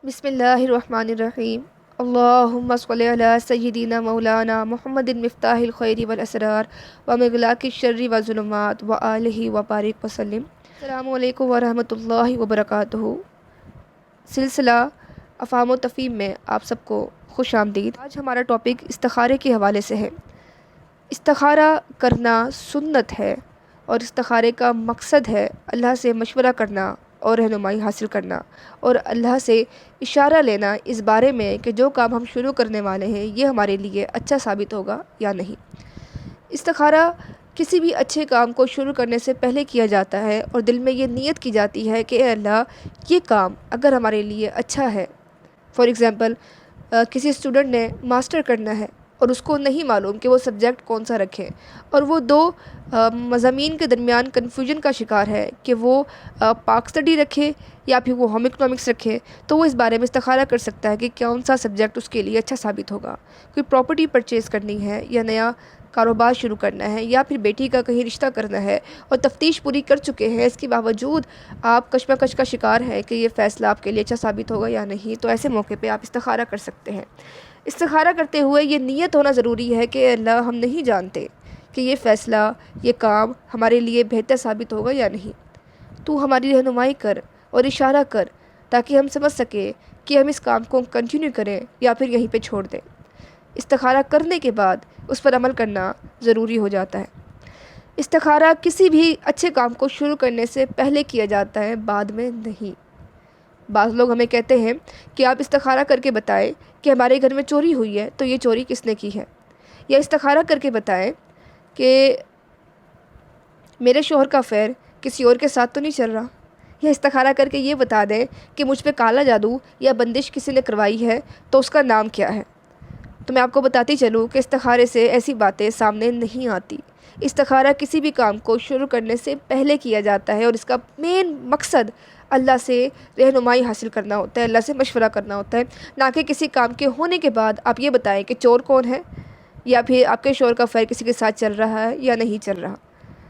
بسم اللہ الرحمن الرحیم۔ اللہم صلی علی سیدنا مولانا محمد مفتاح الخیر والاسرار ومغلاق الشر والظلمات وآلہ وبارک وسلم۔ السلام علیکم ورحمۃ اللہ وبرکاتہ۔ سلسلہ افہام و تفہیم میں آپ سب کو خوش آمدید۔ آج ہمارا ٹاپک استخارے کے حوالے سے ہے۔ استخارہ کرنا سنت ہے اور استخارے کا مقصد ہے اللہ سے مشورہ کرنا اور رہنمائی حاصل کرنا اور اللہ سے اشارہ لینا اس بارے میں کہ جو کام ہم شروع کرنے والے ہیں یہ ہمارے لیے اچھا ثابت ہوگا یا نہیں۔ استخارہ کسی بھی اچھے کام کو شروع کرنے سے پہلے کیا جاتا ہے اور دل میں یہ نیت کی جاتی ہے کہ اے اللہ یہ کام اگر ہمارے لیے اچھا ہے، فار ایگزامپل کسی اسٹوڈنٹ نے ماسٹر کرنا ہے اور اس کو نہیں معلوم کہ وہ سبجیکٹ کون سا رکھے اور وہ دو مضامین کے درمیان کنفیوژن کا شکار ہے کہ وہ پاک اسٹڈی رکھے یا پھر وہ ہوم اکنامکس رکھے، تو وہ اس بارے میں استخارہ کر سکتا ہے کہ کون سا سبجیکٹ اس کے لیے اچھا ثابت ہوگا۔ کوئی پراپرٹی پرچیز کرنی ہے یا نیا کاروبار شروع کرنا ہے یا پھر بیٹی کا کہیں رشتہ کرنا ہے اور تفتیش پوری کر چکے ہیں، اس کے باوجود آپ کشمکش کا شکار ہیں کہ یہ فیصلہ آپ کے لیے اچھا ثابت ہوگا یا نہیں، تو ایسے موقع پہ آپ استخارہ کر سکتے ہیں۔ استخارہ کرتے ہوئے یہ نیت ہونا ضروری ہے کہ اے اللہ ہم نہیں جانتے کہ یہ فیصلہ، یہ کام ہمارے لیے بہتر ثابت ہوگا یا نہیں، تو ہماری رہنمائی کر اور اشارہ کر تاکہ ہم سمجھ سکیں کہ ہم اس کام کو کنٹینیو کریں یا پھر یہیں پہ چھوڑ دیں۔ استخارہ کرنے کے بعد اس پر عمل کرنا ضروری ہو جاتا ہے۔ استخارہ کسی بھی اچھے کام کو شروع کرنے سے پہلے کیا جاتا ہے، بعد میں نہیں۔ بعض لوگ ہمیں کہتے ہیں کہ آپ استخارہ کر کے بتائیں کہ ہمارے گھر میں چوری ہوئی ہے تو یہ چوری کس نے کی ہے، یا استخارہ کر کے بتائیں کہ میرے شوہر کا افیئر کسی اور کے ساتھ تو نہیں چل رہا، یا استخارہ کر کے یہ بتا دیں کہ مجھ پہ کالا جادو یا بندش کسی نے کروائی ہے تو اس کا نام کیا ہے۔ تو میں آپ کو بتاتی چلوں کہ استخارے سے ایسی باتیں سامنے نہیں آتی۔ استخارہ کسی بھی کام کو شروع کرنے سے پہلے کیا جاتا ہے اور اس کا مین مقصد اللہ سے رہنمائی حاصل کرنا ہوتا ہے، اللہ سے مشورہ کرنا ہوتا ہے، نہ کہ کسی کام کے ہونے کے بعد آپ یہ بتائیں کہ چور کون ہے یا پھر آپ کے شوہر کا افیئر کسی کے ساتھ چل رہا ہے یا نہیں چل رہا۔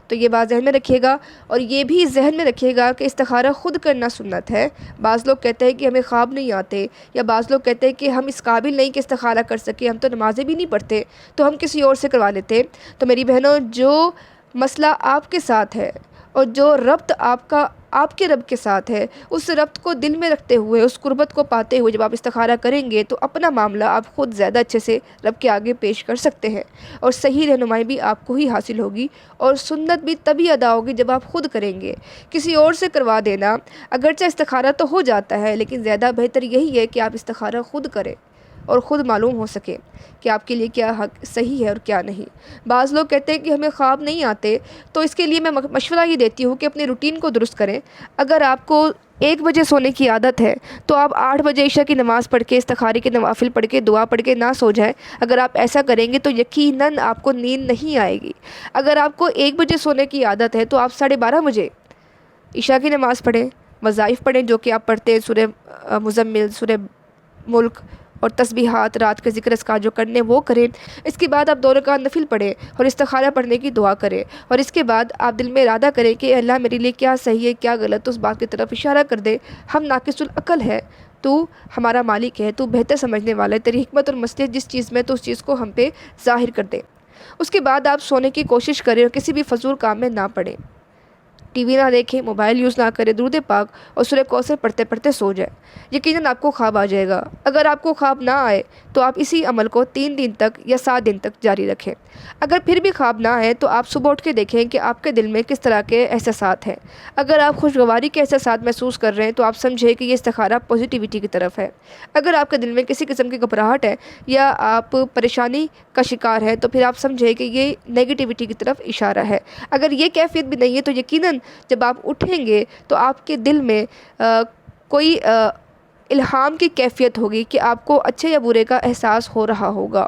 تو یہ بات ذہن میں رکھیے گا، اور یہ بھی ذہن میں رکھیے گا کہ استخارہ خود کرنا سنت ہے۔ بعض لوگ کہتے ہیں کہ ہمیں خواب نہیں آتے، یا بعض لوگ کہتے ہیں کہ ہم اس قابل نہیں کہ استخارہ کر سکیں، ہم تو نمازیں بھی نہیں پڑھتے تو ہم کسی اور سے کروا لیتے۔ تو میری بہنوں، جو مسئلہ آپ کے ساتھ ہے اور جو ربط آپ کے رب کے ساتھ ہے، اس ربط کو دل میں رکھتے ہوئے، اس قربت کو پاتے ہوئے جب آپ استخارہ کریں گے تو اپنا معاملہ آپ خود زیادہ اچھے سے رب کے آگے پیش کر سکتے ہیں، اور صحیح رہنمائی بھی آپ کو ہی حاصل ہوگی، اور سنت بھی تبھی ادا ہوگی جب آپ خود کریں گے۔ کسی اور سے کروا دینا اگرچہ استخارہ تو ہو جاتا ہے، لیکن زیادہ بہتر یہی ہے کہ آپ استخارہ خود کریں اور خود معلوم ہو سکے کہ آپ کے لیے کیا حق صحیح ہے اور کیا نہیں۔ بعض لوگ کہتے ہیں کہ ہمیں خواب نہیں آتے، تو اس کے لیے میں مشورہ یہ دیتی ہوں کہ اپنی روٹین کو درست کریں۔ اگر آپ کو 1 بجے سونے کی عادت ہے تو آپ 8 بجے عشاء کی نماز پڑھ کے، استخارے کے نوافل پڑھ کے، دعا پڑھ کے نہ سو جائیں۔ اگر آپ ایسا کریں گے تو یقیناً آپ کو نیند نہیں آئے گی۔ اگر آپ کو 1 بجے سونے کی عادت ہے تو آپ 12:30 بجے عشاء کی نماز پڑھیں، وظائف پڑھیں جو کہ آپ پڑھتے ہیں، سورہ مزمل، سورہ ملک اور تسبیحات، رات کے ذکر اذکار جو کرنے وہ کریں۔ اس کے بعد آپ 2 رکعت نفل پڑھیں اور استخارہ پڑھنے کی دعا کریں، اور اس کے بعد آپ دل میں ارادہ کریں کہ اللہ میرے لیے کیا صحیح ہے کیا غلط، اس بات کی طرف اشارہ کر دے۔ ہم ناقص العقل ہے، تو ہمارا مالک ہے، تو بہتر سمجھنے والا ہے، تیری حکمت اور مصلحت جس چیز میں تو اس چیز کو ہم پہ ظاہر کر دے۔ اس کے بعد آپ سونے کی کوشش کریں اور کسی بھی فضول کام میں نہ پڑیں، ٹی وی نہ دیکھیں، موبائل یوز نہ کریں، درود پاک اور سورہ کوثر پڑھتے پڑھتے سو جائیں۔ یقیناً آپ کو خواب آ جائے گا۔ اگر آپ کو خواب نہ آئے تو آپ اسی عمل کو 3 دن تک یا 7 دن تک جاری رکھیں۔ اگر پھر بھی خواب نہ آئے تو آپ صبح اٹھ کے دیکھیں کہ آپ کے دل میں کس طرح کے احساسات ہیں۔ اگر آپ خوشگواری کے احساسات محسوس کر رہے ہیں تو آپ سمجھیں کہ یہ استخارہ پازیٹیوٹی کی طرف ہے۔ اگر آپ کے دل میں کسی قسم کی گھبراہٹ ہے یا آپ پریشانی کا شکار ہے تو پھر آپ سمجھیں کہ یہ نیگیٹیوٹی کی طرف اشارہ ہے۔ اگر یہ کیفیت بھی نہیں ہے تو یقیناً جب آپ اٹھیں گے تو آپ کے دل میں کوئی الہام کی کیفیت ہوگی کہ آپ کو اچھے یا برے کا احساس ہو رہا ہوگا۔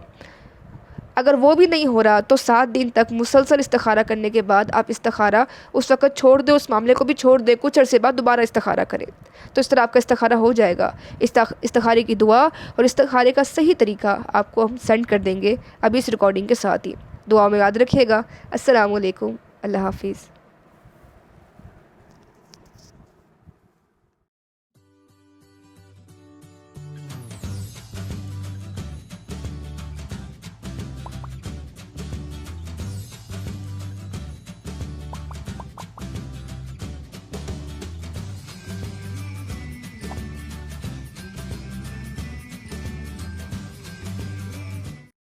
اگر وہ بھی نہیں ہو رہا تو 7 دن تک مسلسل استخارہ کرنے کے بعد آپ استخارہ اس وقت چھوڑ دیں، اس معاملے کو بھی چھوڑ دیں، کچھ عرصے بعد دوبارہ استخارہ کریں، تو اس طرح آپ کا استخارہ ہو جائے گا۔ استخارے کی دعا اور استخارے کا صحیح طریقہ آپ کو ہم سینڈ کر دیں گے ابھی اس ریکارڈنگ کے ساتھ ہی۔ دعا میں یاد رکھیے گا۔ السلام علیکم، اللہ حافظ۔